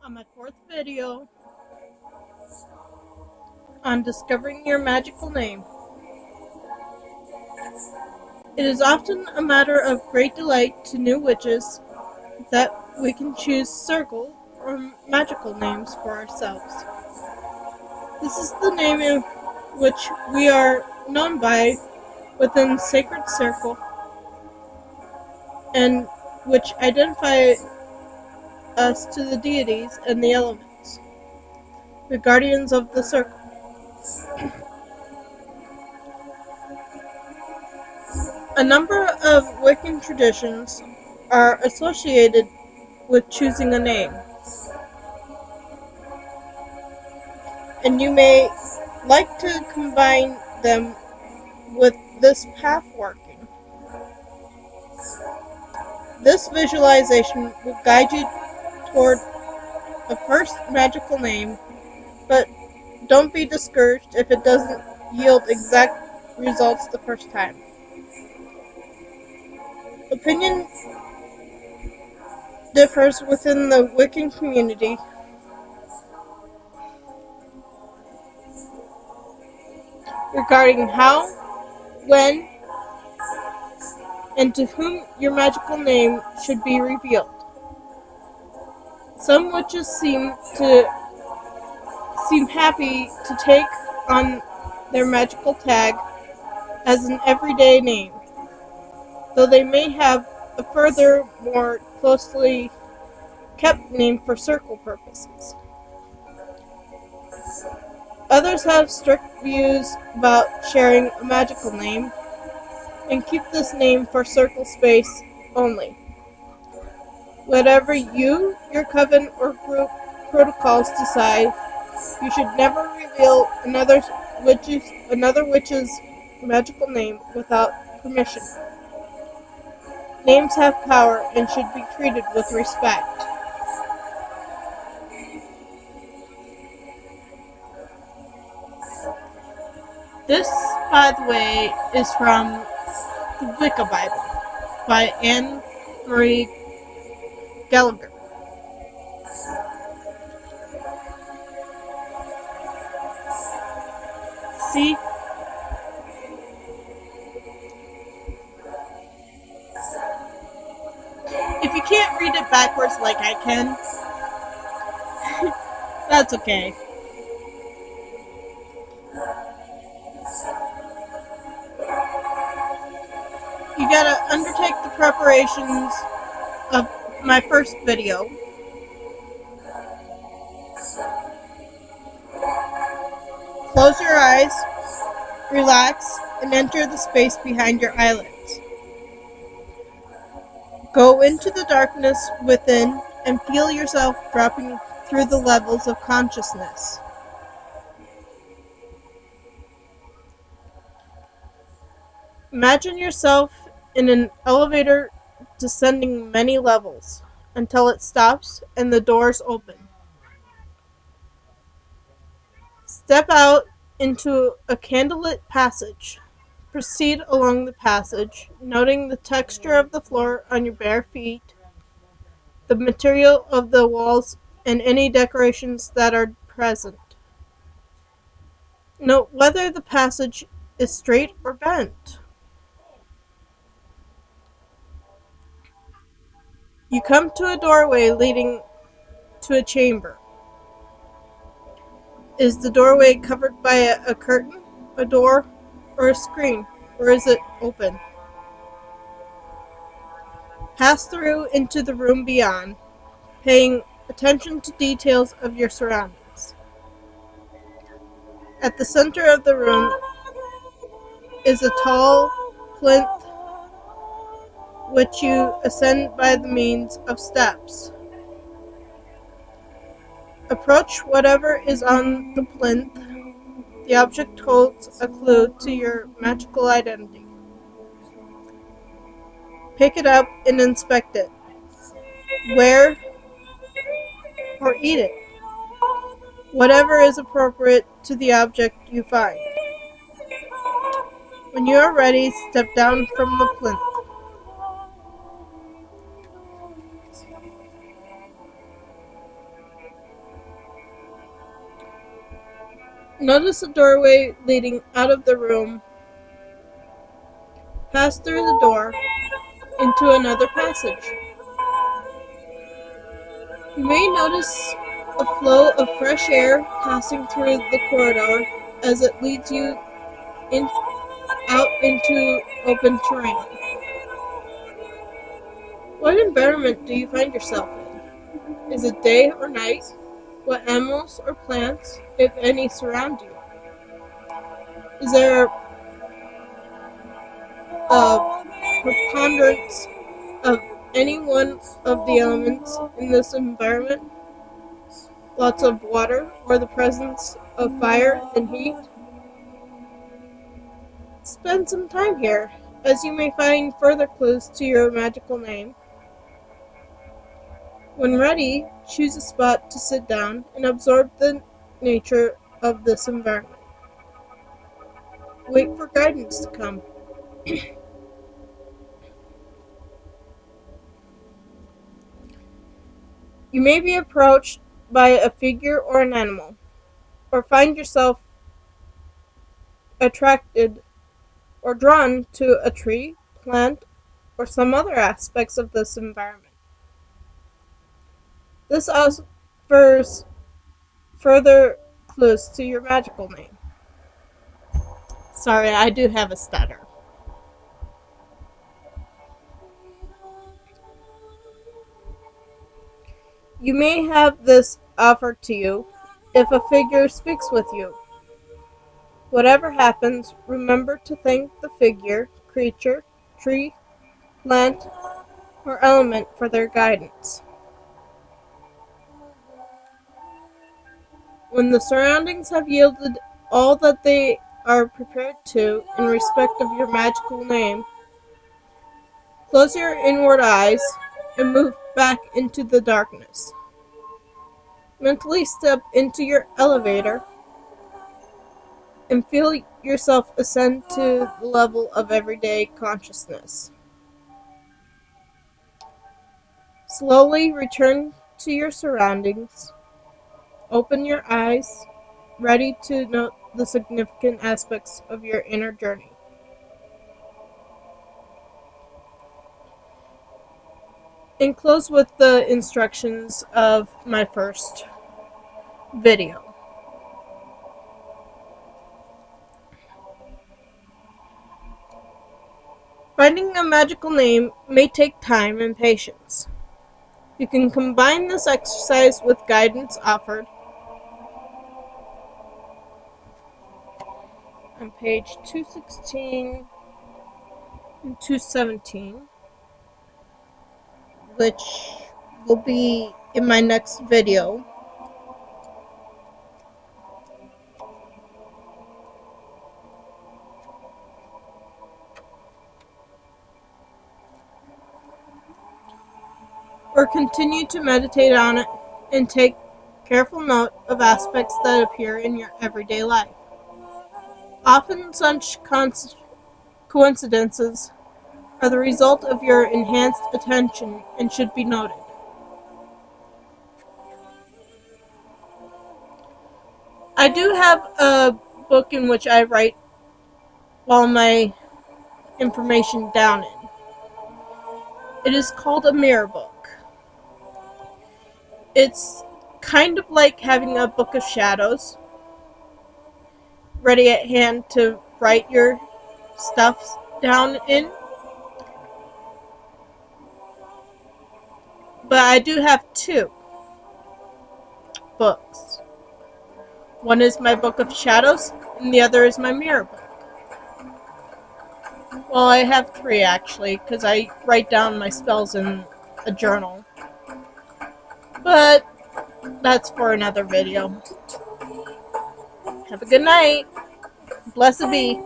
On my fourth video on discovering your magical name. It is often a matter of great delight to new witches that we can choose circle or magical names for ourselves. This is the name in which we are known by within sacred circle and which identify us to the deities and the elements, the guardians of the circle. A number of Wiccan traditions are associated with choosing a name, and you may like to combine them with this path working. This visualization will guide you toward a first magical name, but don't be discouraged if it doesn't yield exact results the first time. Opinion differs within the Wiccan community regarding how, when, and to whom your magical name should be revealed. Some witches seem happy to take on their magical tag as an everyday name, though they may have a further, more closely kept name for circle purposes. Others have strict views about sharing a magical name and keep this name for circle space only. Whatever you, your coven, or group protocols decide, you should never reveal another witch's magical name without permission. Names have power and should be treated with respect. This, by the way, is from the Wicca Bible by Anne Marie Gallagher. See? If you can't read it backwards like I can, that's okay. You gotta undertake the preparations of my first video. Close your eyes, relax, and enter the space behind your eyelids. Go into the darkness within and feel yourself dropping through the levels of consciousness. Imagine yourself in an elevator descending many levels until it stops and the doors open. Step out into a candlelit passage. Proceed along the passage, noting the texture of the floor on your bare feet, the material of the walls, and any decorations that are present. Note whether the passage is straight or bent. You come to a doorway leading to a chamber. Is the doorway covered by a curtain, a door, or a screen, or is it open? Pass through into the room beyond, paying attention to details of your surroundings. At the center of the room is a tall plinth which you ascend by the means of steps. Approach whatever is on the plinth. The object holds a clue to your magical identity. Pick it up and inspect it. Wear or eat it. Whatever is appropriate to the object you find. When you are ready, step down from the plinth. Notice a doorway leading out of the room. Pass through the door into another passage. You may notice a flow of fresh air passing through the corridor as it leads you out into open terrain. What environment do you find yourself in? Is it day or night? What animals or plants, if any, surround you? Is there a preponderance of any one of the elements in this environment? Lots of water or the presence of fire and heat? Spend some time here, as you may find further clues to your magical name. When ready, choose a spot to sit down and absorb the nature of this environment. Wait for guidance to come. You may be approached by a figure or an animal, or find yourself attracted or drawn to a tree, plant, or some other aspects of this environment. This offers further clues to your magical name. Sorry, I do have a stutter. You may have this offered to you if a figure speaks with you. Whatever happens, remember to thank the figure, creature, tree, plant, or element for their guidance. When the surroundings have yielded all that they are prepared to in respect of your magical name, close your inward eyes and move back into the darkness. Mentally step into your elevator and feel yourself ascend to the level of everyday consciousness. Slowly return to your surroundings. Open your eyes, ready to note the significant aspects of your inner journey. And close with the instructions of my first video. Finding a magical name may take time and patience. You can combine this exercise with guidance offered on page 216 and 217, which will be in my next video. Or continue to meditate on it and take careful note of aspects that appear in your everyday life. Often such coincidences are the result of your enhanced attention and should be noted. I do have a book in which I write all my information down in. It is called a mirror book. It's kind of like having a book of shadows ready at hand to write your stuff down in. But I do have two books. One is my book of shadows, and the other is my mirror book. Well, I have three actually, because I write down my spells in a journal. But that's for another video. Have a good night. Blessed be.